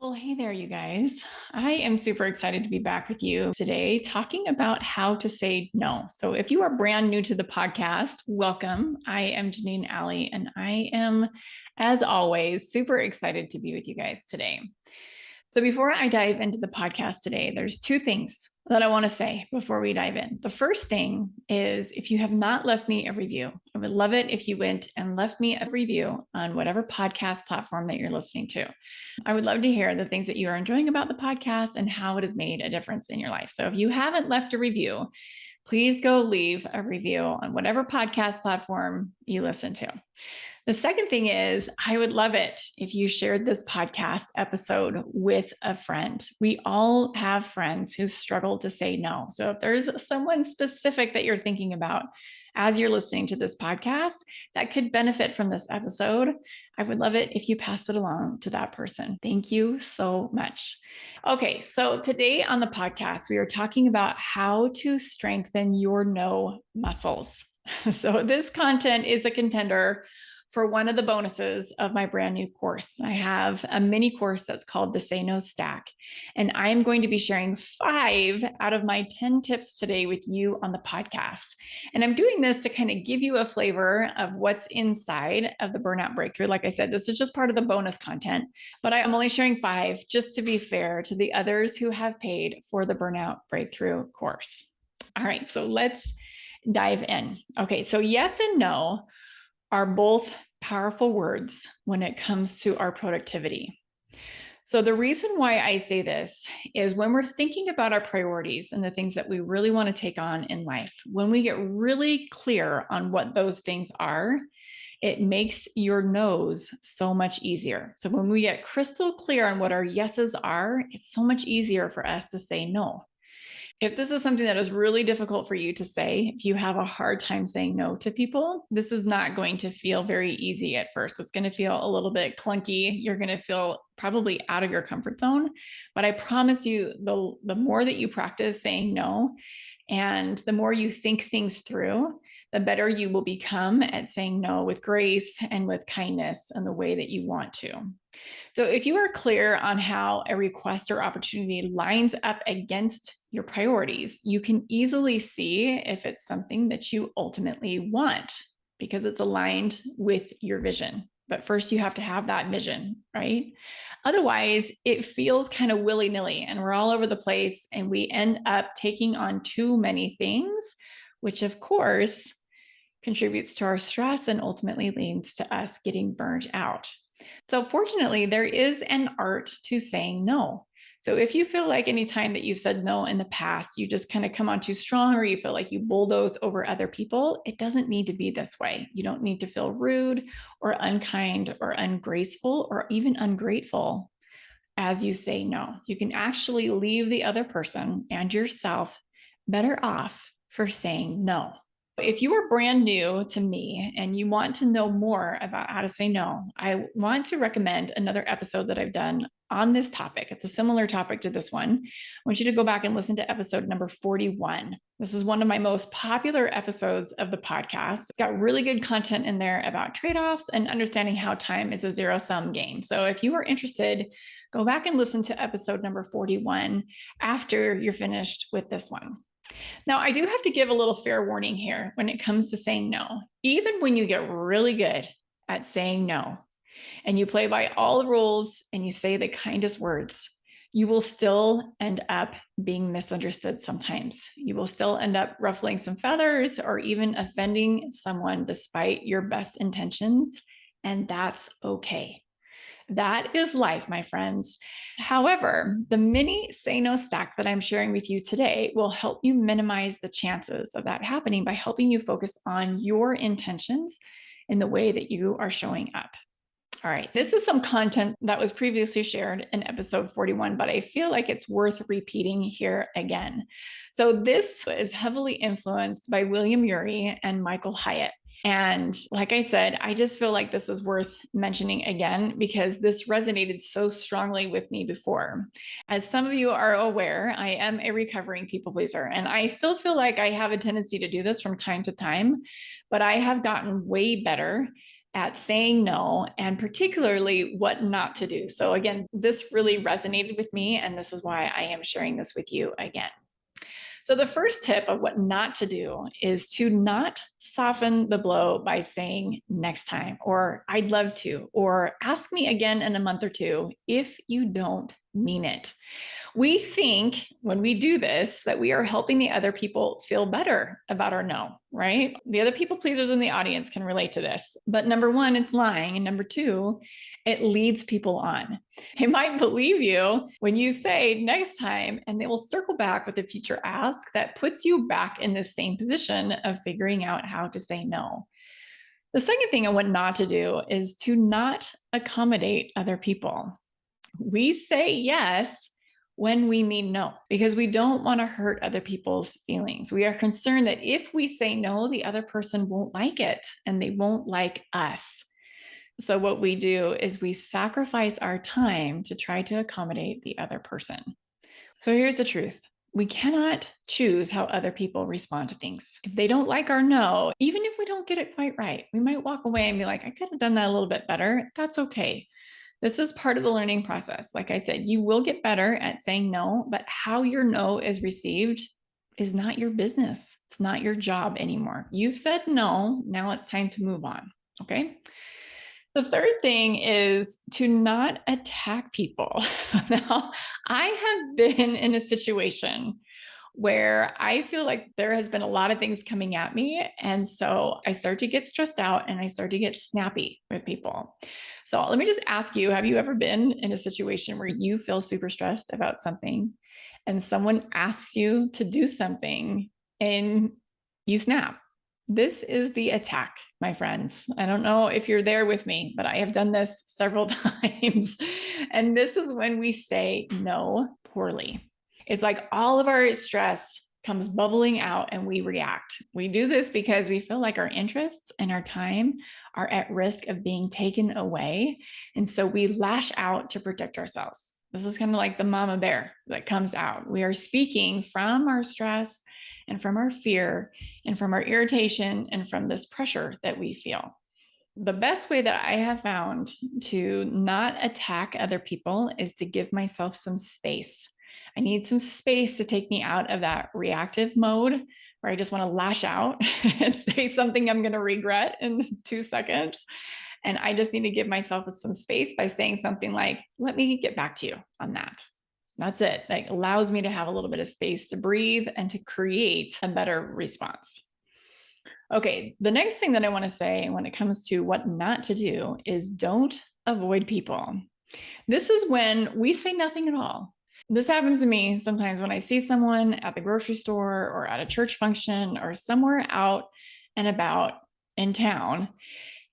Well, hey there, you guys. I am super excited to be back with you today talking about how to say no. So, if you are brand new to the podcast, welcome. I am Janeen and I am, as always, super excited to be with you guys today. So, before I dive into the podcast today, there's two things that I want to say before we dive in. The first thing is if you have not left me a review, I would love it if you went and left me a review on whatever podcast platform that you're listening to. I would love to hear the things that you are enjoying about the podcast and how it has made a difference in your life. So, if you haven't left a review, please go leave a review on whatever podcast platform you listen to. The second thing is, I would love it if you shared this podcast episode with a friend. We all have friends who struggle to say no. So if there's someone specific that you're thinking about as you're listening to this podcast that could benefit from this episode, I would love it if you pass it along to that person. Thank you so much. Okay, so today on the podcast, we are talking about how to strengthen your no muscles. So this content is a contender for one of the bonuses of my brand new course. I have a mini course that's called the Say No Stack. And I'm going to be sharing 5 out of my 10 tips today with you on the podcast. And I'm doing this to kind of give you a flavor of what's inside of the Burnout Breakthrough. Like I said, this is just part of the bonus content, but I'm only sharing 5 just to be fair to the others who have paid for the Burnout Breakthrough course. All right, so let's dive in. Okay, so yes and no are both powerful words when it comes to our productivity. So the reason why I say this is when we're thinking about our priorities and the things that we really want to take on in life, when we get really clear on what those things are, it makes your no's so much easier. So when we get crystal clear on what our yeses are, it's so much easier for us to say no. If this is something that is really difficult for you to say, if you have a hard time saying no to people, this is not going to feel very easy at first. It's going to feel a little bit clunky. You're going to feel probably out of your comfort zone. But I promise you, the more that you practice saying no and the more you think things through, the better you will become at saying no with grace and with kindness and the way that you want to. So if you are clear on how a request or opportunity lines up against your priorities, you can easily see if it's something that you ultimately want because it's aligned with your vision. But first, you have to have that vision, right? Otherwise, it feels kind of willy-nilly and we're all over the place and we end up taking on too many things, which of course contributes to our stress and ultimately leads to us getting burnt out. So fortunately, there is an art to saying no. So if you feel like anytime that you've said no in the past, you just kind of come on too strong or you feel like you bulldoze over other people, it doesn't need to be this way. You don't need to feel rude or unkind or ungraceful or even ungrateful as you say no. You can actually leave the other person and yourself better off for saying no. If you are brand new to me and you want to know more about how to say no, I want to recommend another episode that I've done on this topic. It's a similar topic to this one. I want you to go back and listen to episode number 41. This is one of my most popular episodes of the podcast. It's got really good content in there about trade-offs and understanding how time is a zero-sum game. So if you are interested, go back and listen to episode number 41 after you're finished with this one. Now, I do have to give a little fair warning here when it comes to saying no. Even when you get really good at saying no and you play by all the rules and you say the kindest words, you will still end up being misunderstood sometimes. You will still end up ruffling some feathers or even offending someone despite your best intentions, and that's okay. That is life, my friends. However, the mini Say No Stack that I'm sharing with you today will help you minimize the chances of that happening by helping you focus on your intentions in the way that you are showing up. All right, this is some content that was previously shared in episode 41, but I feel like it's worth repeating here again. So this is heavily influenced by William Ury and Michael Hyatt. And like I said, I just feel like this is worth mentioning again because this resonated so strongly with me before. As some of you are aware, I am a recovering people pleaser, and I still feel like I have a tendency to do this from time to time, but I have gotten way better at saying no, and particularly what not to do. So, again, this really resonated with me, and this is why I am sharing this with you again. So, the first tip of what not to do is to not soften the blow by saying next time, or I'd love to, or ask me again in a month or two if you don't mean it. We think when we do this that we are helping the other people feel better about our no, right? The other people pleasers in the audience can relate to this. But number one, it's lying. And number two, it leads people on. They might believe you when you say next time, and they will circle back with a future ask that puts you back in the same position of figuring out how to say no. The second thing I want not to do is to not accommodate other people. We say yes when we mean no, because we don't want to hurt other people's feelings. We are concerned that if we say no, the other person won't like it and they won't like us. So, what we do is we sacrifice our time to try to accommodate the other person. So, here's the truth. We cannot choose how other people respond to things. If they don't like our no, even if we don't get it quite right, we might walk away and be like, I could have done that a little bit better. That's okay. This is part of the learning process. Like I said, you will get better at saying no, but how your no is received is not your business. It's not your job anymore. You've said no. Now it's time to move on. Okay. The third thing is to not attack people. Now, I have been in a situation where I feel like there has been a lot of things coming at me. And so I start to get stressed out and I start to get snappy with people. So let me just ask you, have you ever been in a situation where you feel super stressed about something and someone asks you to do something and you snap? This is the attack, my friends. I don't know if you're there with me, but I have done this several times. And this is when we say no poorly. It's like all of our stress comes bubbling out and we react. We do this because we feel like our interests and our time are at risk of being taken away. And so we lash out to protect ourselves. This is kind of like the mama bear that comes out. We are speaking from our stress and from our fear and from our irritation and from this pressure that we feel. The best way that I have found to not attack other people is to give myself some space. I need some space to take me out of that reactive mode where I just want to lash out and say something I'm going to regret in 2 seconds. And I just need to give myself some space by saying something like, let me get back to you on that. That's it. That allows me to have a little bit of space to breathe and to create a better response. Okay, the next thing that I want to say when it comes to what not to do is don't avoid people. This is when we say nothing at all. This happens to me sometimes when I see someone at the grocery store or at a church function or somewhere out and about in town.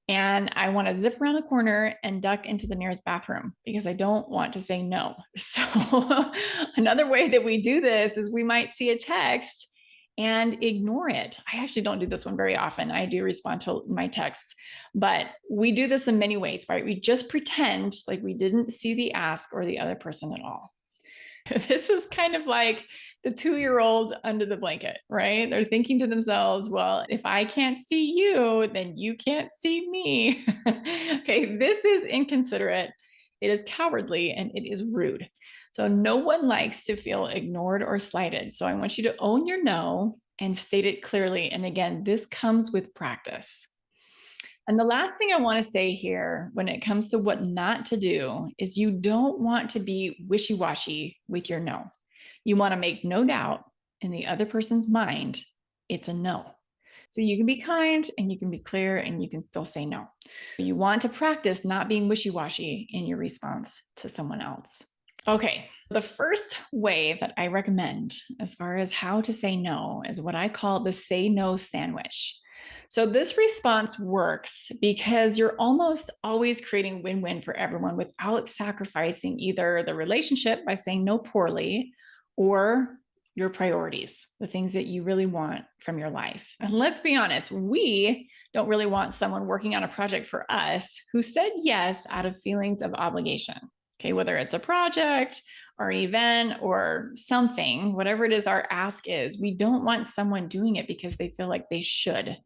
And I want to zip around the corner and duck into the nearest bathroom because I don't want to say no. So, another way that we do this is we might see a text and ignore it. I actually don't do this one very often. I do respond to my texts, but we do this in many ways, right? We just pretend like we didn't see the ask or the other person at all. This is kind of like the 2-year-old under the blanket, right? They're thinking to themselves, well, if I can't see you, then you can't see me. Okay, this is inconsiderate. It is cowardly and it is rude. So no one likes to feel ignored or slighted. So I want you to own your no and state it clearly. And again, this comes with practice. And the last thing I want to say here when it comes to what not to do is you don't want to be wishy-washy with your no. You want to make no doubt in the other person's mind it's a no. So you can be kind and you can be clear and you can still say no. You want to practice not being wishy-washy in your response to someone else. Okay, the first way that I recommend as far as how to say no is what I call the say no sandwich. So this response works because you're almost always creating win-win for everyone without sacrificing either the relationship by saying no poorly or your priorities, the things that you really want from your life. And let's be honest, we don't really want someone working on a project for us who said yes out of feelings of obligation. Okay, whether it's a project or an event or something, whatever it is our ask is, we don't want someone doing it because they feel like they should.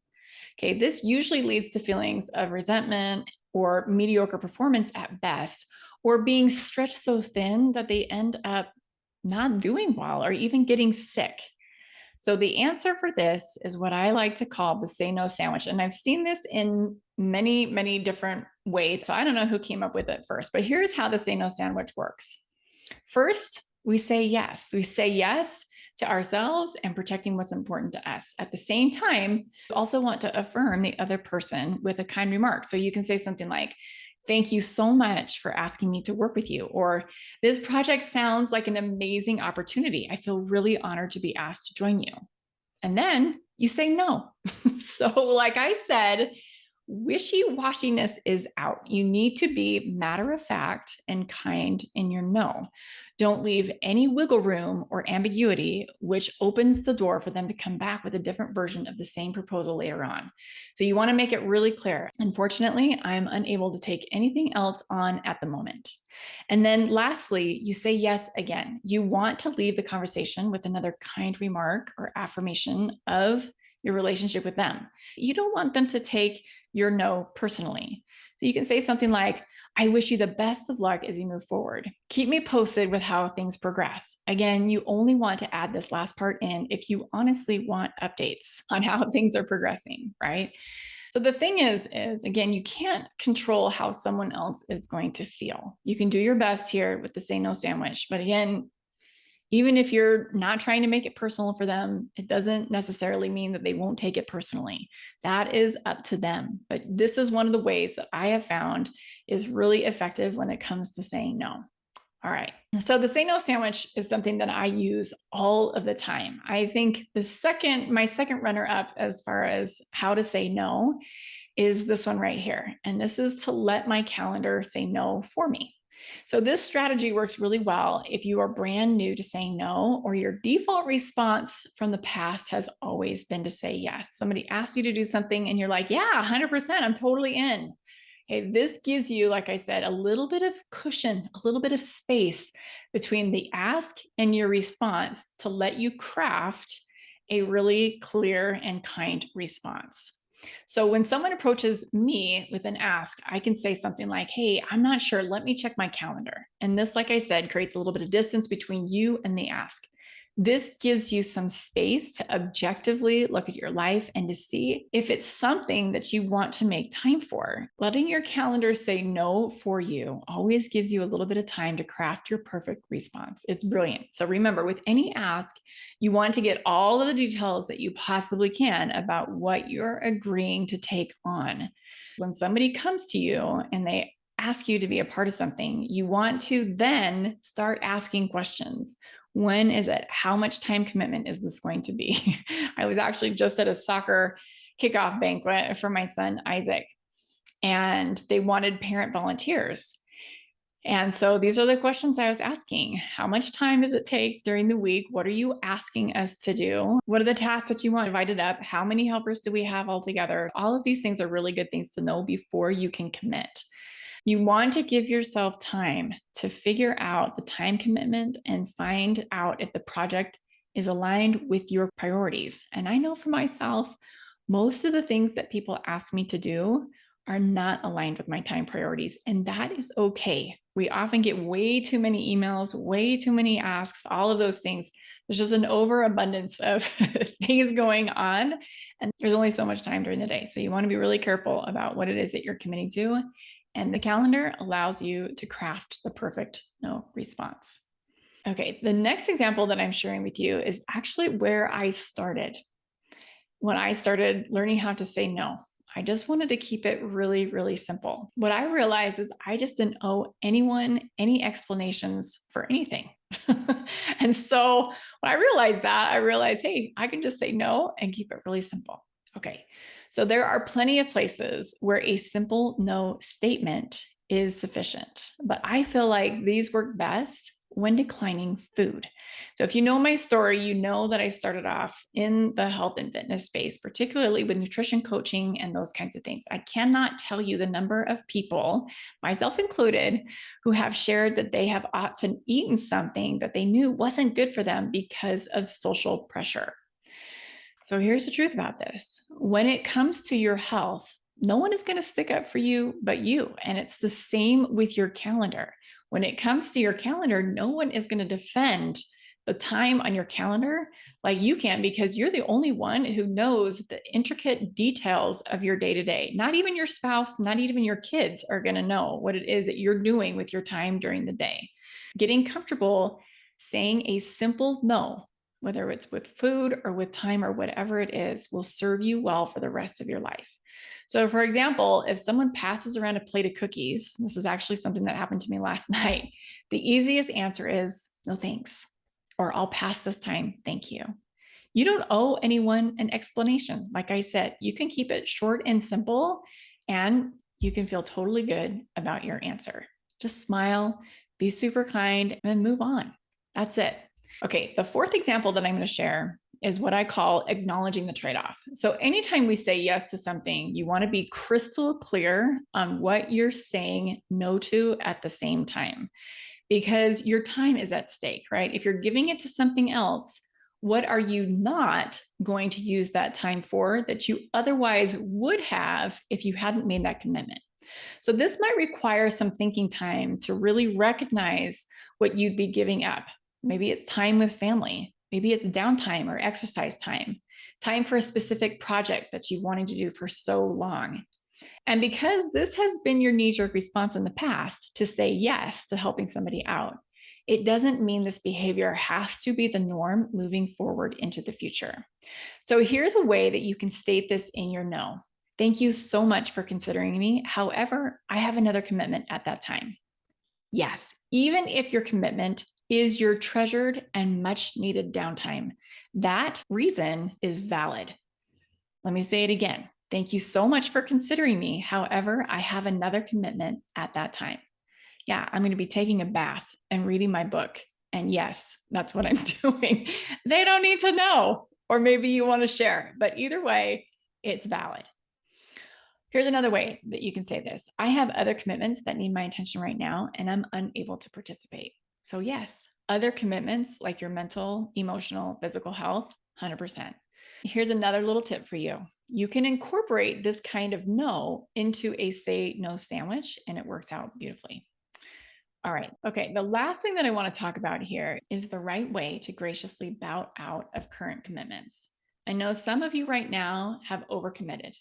Okay, this usually leads to feelings of resentment or mediocre performance at best, or being stretched so thin that they end up not doing well or even getting sick. So the answer for this is what I like to call the say no sandwich. And I've seen this in many, many different ways. So I don't know who came up with it first, but here's how the say no sandwich works. First, we say yes. We say yes to ourselves and protecting what's important to us. At the same time, we also want to affirm the other person with a kind remark. So you can say something like, "Thank you so much for asking me to work with you," or "This project sounds like an amazing opportunity. I feel really honored to be asked to join you." And then you say no. So, like I said, wishy-washiness is out. You need to be matter of fact and kind in your no. Don't leave any wiggle room or ambiguity, which opens the door for them to come back with a different version of the same proposal later on. So you want to make it really clear. Unfortunately, I'm unable to take anything else on at the moment. And then lastly, you say yes again. You want to leave the conversation with another kind remark or affirmation of your relationship with them. You don't want them to take your no personally. So you can say something like, "I wish you the best of luck as you move forward. Keep me posted with how things progress." Again, you only want to add this last part in if you honestly want updates on how things are progressing, right? So the thing is again, you can't control how someone else is going to feel. You can do your best here with the say no sandwich. But again, even if you're not trying to make it personal for them, it doesn't necessarily mean that they won't take it personally. That is up to them. But this is one of the ways that I have found is really effective when it comes to saying no. All right. So the say no sandwich is something that I use all of the time. I think my second runner up as far as how to say no is this one right here. And this is to let my calendar say no for me. So this strategy works really well if you are brand new to saying no, or your default response from the past has always been to say yes. Somebody asks you to do something and you're like, "Yeah, 100%, I'm totally in." Okay, this gives you, like I said, a little bit of cushion, a little bit of space between the ask and your response to let you craft a really clear and kind response. So when someone approaches me with an ask, I can say something like, "Hey, I'm not sure. Let me check my calendar." And this, like I said, creates a little bit of distance between you and the ask. This gives you some space to objectively look at your life and to see if it's something that you want to make time for. Letting your calendar say no for you always gives you a little bit of time to craft your perfect response. It's brilliant. So remember, with any ask, you want to get all of the details that you possibly can about what you're agreeing to take on. When somebody comes to you and they ask you to be a part of something, you want to then start asking questions. When is it? How much time commitment is this going to be? I was actually just at a soccer kickoff banquet for my son, Isaac, and they wanted parent volunteers. And so these are the questions I was asking. How much time does it take during the week? What are you asking us to do? What are the tasks that you want divided up? How many helpers do we have altogether? All of these things are really good things to know before you can commit. You want to give yourself time to figure out the time commitment and find out if the project is aligned with your priorities. And I know for myself, most of the things that people ask me to do are not aligned with my time priorities. And that is okay. We often get way too many emails, way too many asks, all of those things. There's just an overabundance of things going on. And there's only so much time during the day. So you want to be really careful about what it is that you're committing to. And the calendar allows you to craft the perfect no response. Okay, the next example that I'm sharing with you is actually where I started. When I started learning how to say no, I just wanted to keep it really, really simple. What I realized is I just didn't owe anyone any explanations for anything. And so when I realized that, I realized, hey, I can just say no and keep it really simple. Okay, so there are plenty of places where a simple no statement is sufficient, but I feel like these work best when declining food. So if you know my story, you know that I started off in the health and fitness space, particularly with nutrition coaching and those kinds of things. I cannot tell you the number of people, myself included, who have shared that they have often eaten something that they knew wasn't good for them because of social pressure. So here's the truth about this. When it comes to your health, no one is going to stick up for you but you. And it's the same with your calendar. When it comes to your calendar, no one is going to defend the time on your calendar like you can, because you're the only one who knows the intricate details of your day to day. Not even your spouse, not even your kids are going to know what it is that you're doing with your time during the day. Getting comfortable saying a simple no, whether it's with food or with time or whatever it is, will serve you well for the rest of your life. So, for example, if someone passes around a plate of cookies, this is actually something that happened to me last night, the easiest answer is no thanks, or I'll pass this time, thank you. You don't owe anyone an explanation. Like I said, you can keep it short and simple, and you can feel totally good about your answer. Just smile, be super kind, and then move on. That's it. Okay, the fourth example that I'm going to share is what I call acknowledging the trade-off. So anytime we say yes to something, you want to be crystal clear on what you're saying no to at the same time, because your time is at stake, right? If you're giving it to something else, what are you not going to use that time for that you otherwise would have if you hadn't made that commitment? So this might require some thinking time to really recognize what you'd be giving up. Maybe it's time with family. Maybe it's downtime or exercise time, time for a specific project that you've wanted to do for so long. And because this has been your knee-jerk response in the past to say yes to helping somebody out, it doesn't mean this behavior has to be the norm moving forward into the future. So here's a way that you can state this in your no. Thank you so much for considering me. However, I have another commitment at that time. Yes, even if your commitment is your treasured and much needed downtime, that reason is valid. Let me say it again. Thank you so much for considering me. However, I have another commitment at that time. Yeah, I'm going to be taking a bath and reading my book. And yes, that's what I'm doing. They don't need to know, or maybe you want to share, but either way, it's valid. Here's another way that you can say this. I have other commitments that need my attention right now, and I'm unable to participate. So yes, other commitments like your mental, emotional, physical health, 100%. Here's another little tip for you. You can incorporate this kind of no into a say no sandwich, and it works out beautifully. All right. Okay. The last thing that I want to talk about here is the right way to graciously bow out of current commitments. I know some of you right now have overcommitted.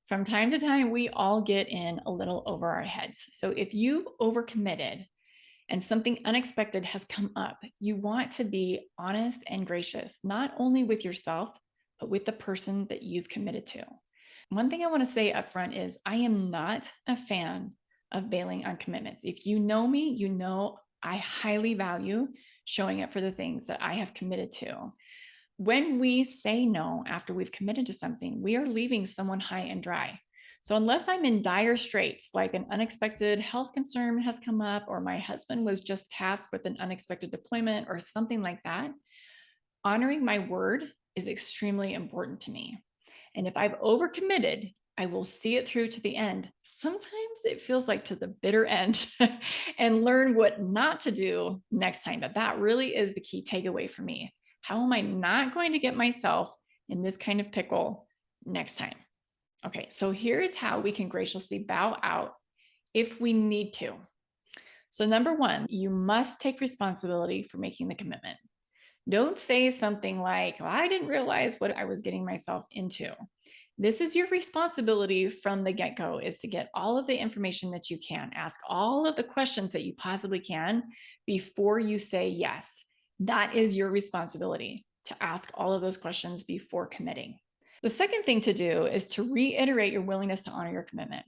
From time to time, we all get in a little over our heads. So if you've overcommitted and something unexpected has come up, you want to be honest and gracious, not only with yourself, but with the person that you've committed to. One thing I want to say up front is I am not a fan of bailing on commitments. If you know me, you know I highly value showing up for the things that I have committed to. When we say no after we've committed to something, we are leaving someone high and dry. So unless I'm in dire straits, like an unexpected health concern has come up, or my husband was just tasked with an unexpected deployment or something like that, honoring my word is extremely important to me. And if I've overcommitted, I will see it through to the end. Sometimes it feels like to the bitter end and learn what not to do next time. But that really is the key takeaway for me. How am I not going to get myself in this kind of pickle next time? Okay, so here's how we can graciously bow out if we need to. So number one, you must take responsibility for making the commitment. Don't say something like, well, I didn't realize what I was getting myself into. This is your responsibility from the get-go, is to get all of the information that you can, ask all of the questions that you possibly can before you say yes. That is your responsibility, to ask all of those questions before committing. The second thing to do is to reiterate your willingness to honor your commitment.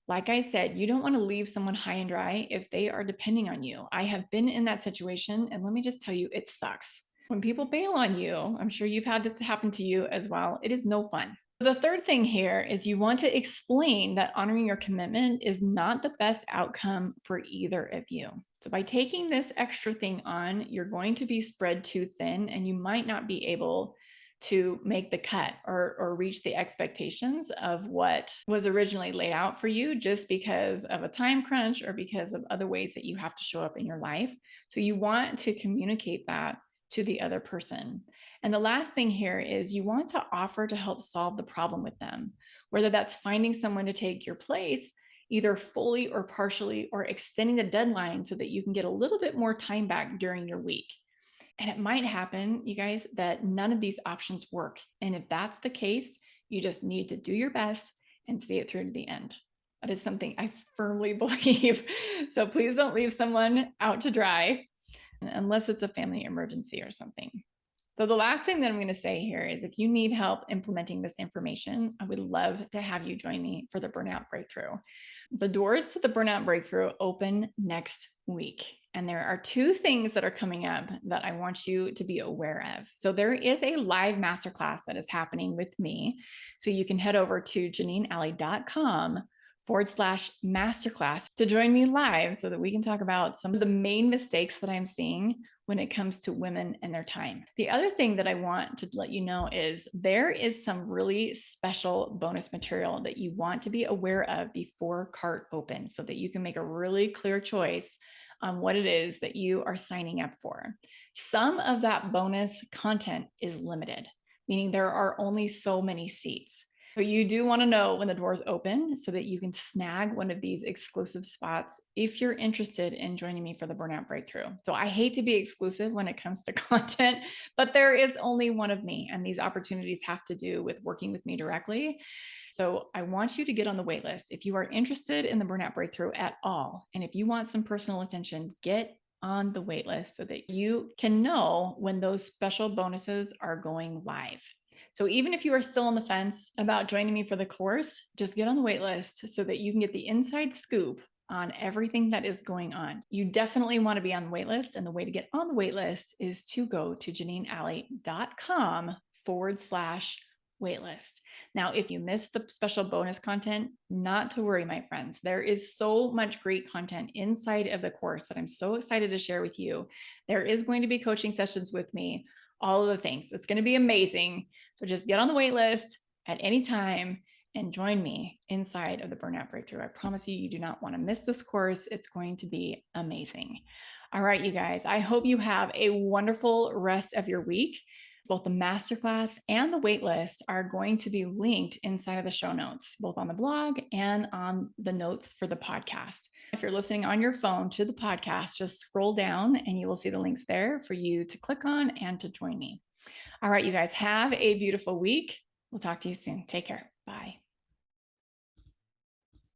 Like I said, you don't want to leave someone high and dry if they are depending on you. I have been in that situation, and let me just tell you, it sucks. When people bail on you, I'm sure you've had this happen to you as well. It is no fun. The third thing here is you want to explain that honoring your commitment is not the best outcome for either of you. So by taking this extra thing on, you're going to be spread too thin, and you might not be able to make the cut or reach the expectations of what was originally laid out for you, just because of a time crunch or because of other ways that you have to show up in your life. So you want to communicate that to the other person. And the last thing here is you want to offer to help solve the problem with them, whether that's finding someone to take your place, either fully or partially, or extending the deadline so that you can get a little bit more time back during your week. And it might happen, you guys, that none of these options work. And if that's the case, you just need to do your best and see it through to the end. That is something I firmly believe. So please don't leave someone out to dry unless it's a family emergency or something. So the last thing that I'm going to say here is if you need help implementing this information, I would love to have you join me for the Burnout Breakthrough. The doors to the Burnout Breakthrough open next week. And there are two things that are coming up that I want you to be aware of. So there is a live masterclass that is happening with me. So you can head over to janeenalley.com/masterclass to join me live so that we can talk about some of the main mistakes that I'm seeing when it comes to women and their time. The other thing that I want to let you know is there is some really special bonus material that you want to be aware of before cart opens so that you can make a really clear choice on what it is that you are signing up for. Some of that bonus content is limited, meaning there are only so many seats. But you do want to know when the doors open so that you can snag one of these exclusive spots if you're interested in joining me for the Burnout Breakthrough. So I hate to be exclusive when it comes to content, but there is only one of me, and these opportunities have to do with working with me directly. So I want you to get on the wait list. If you are interested in the Burnout Breakthrough at all, and if you want some personal attention, get on the wait list so that you can know when those special bonuses are going live. So even if you are still on the fence about joining me for the course, just get on the wait list so that you can get the inside scoop on everything that is going on. You definitely want to be on the wait list. And the way to get on the wait list is to go to janeenalley.com/waitlist. Now, if you missed the special bonus content, not to worry, my friends. There is so much great content inside of the course that I'm so excited to share with you. There is going to be coaching sessions with me, all of the things. It's going to be amazing. So just get on the wait list at any time and join me inside of the Burnout Breakthrough. I promise you, you do not want to miss this course. It's going to be amazing. All right, you guys, I hope you have a wonderful rest of your week. Both the masterclass and the waitlist are going to be linked inside of the show notes, both on the blog and on the notes for the podcast. If you're listening on your phone to the podcast, just scroll down and you will see the links there for you to click on and to join me. All right, you guys, have a beautiful week. We'll talk to you soon. Take care. Bye.